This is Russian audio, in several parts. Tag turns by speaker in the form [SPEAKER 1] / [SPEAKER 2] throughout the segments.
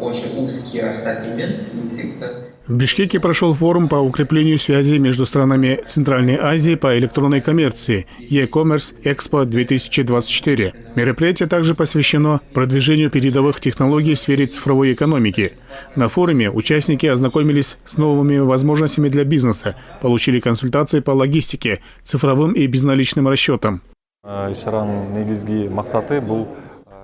[SPEAKER 1] очень узкий ассортимент, не всегда.
[SPEAKER 2] В Бишкеке прошел форум по укреплению связи между странами Центральной Азии по электронной коммерции e-commerce Expo 2024. Мероприятие также посвящено продвижению передовых технологий в сфере цифровой экономики. На форуме участники ознакомились с новыми возможностями для бизнеса, получили консультации по логистике, цифровым и безналичным расчетам.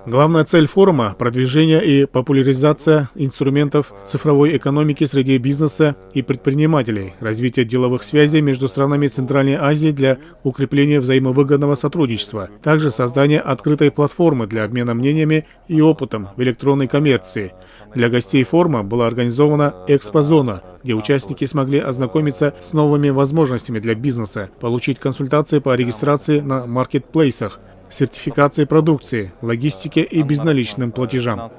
[SPEAKER 2] Главная цель форума – продвижение и популяризация инструментов цифровой экономики среди бизнеса и предпринимателей, развитие деловых связей между странами Центральной Азии для укрепления взаимовыгодного сотрудничества, также создание открытой платформы для обмена мнениями и опытом в электронной коммерции. Для гостей форума была организована экспозона, где участники смогли ознакомиться с новыми возможностями для бизнеса, получить консультации по регистрации на маркетплейсах, сертификации продукции, логистике и безналичным платежам.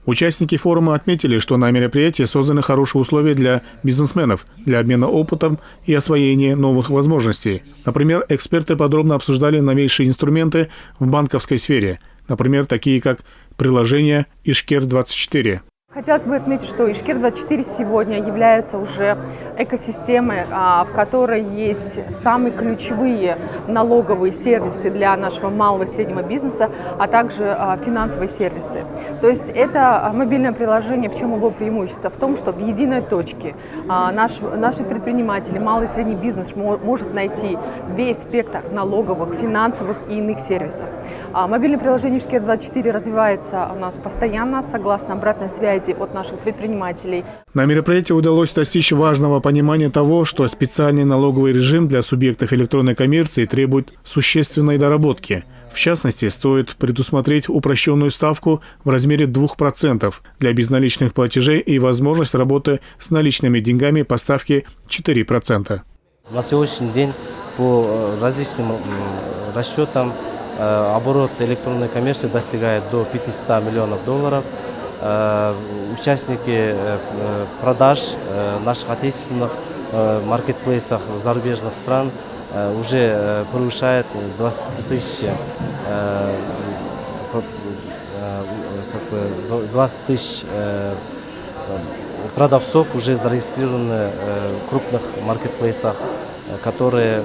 [SPEAKER 2] Участники форума отметили, что на мероприятии созданы хорошие условия для бизнесменов, для обмена опытом и освоения новых возможностей. Например, эксперты подробно обсуждали новейшие инструменты в банковской сфере, например, такие как приложение Ишкер-24.
[SPEAKER 3] Хотелось бы отметить, что Ишкер-24 сегодня является уже экосистемой, в которой есть самые ключевые налоговые сервисы для нашего малого и среднего бизнеса, а также финансовые сервисы. То есть это мобильное приложение, в чем его преимущество? В том, что в единой точке наши предприниматели, малый и средний бизнес может найти весь спектр налоговых, финансовых и иных сервисов. Мобильное приложение Ишкер-24 развивается у нас постоянно, согласно обратной связи от наших предпринимателей.
[SPEAKER 2] На мероприятии удалось достичь важного понимания того, что специальный налоговый режим для субъектов электронной коммерции требует существенной доработки. В частности, стоит предусмотреть упрощенную ставку в размере 2% для безналичных платежей и возможность работы с наличными деньгами по ставке 4%.
[SPEAKER 4] На сегодняшний день по различным расчетам оборот электронной коммерции достигает до 500 миллионов долларов. Участники продаж наших отечественных маркетплейсах зарубежных стран уже превышает 20 тысяч продавцов, уже зарегистрированы в крупных маркетплейсах, которые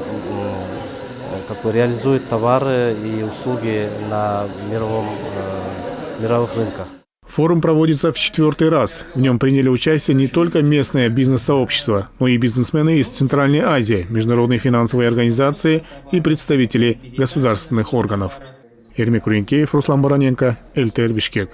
[SPEAKER 4] реализуют товары и услуги на мировых рынках.
[SPEAKER 2] Форум проводится в 4-й раз. В нем приняли участие не только местное бизнес-сообщество, но и бизнесмены из Центральной Азии, международные финансовые организации и представители государственных органов. Эрмик Куренкеев, Руслан Бароненко, ЛТР Бишкек.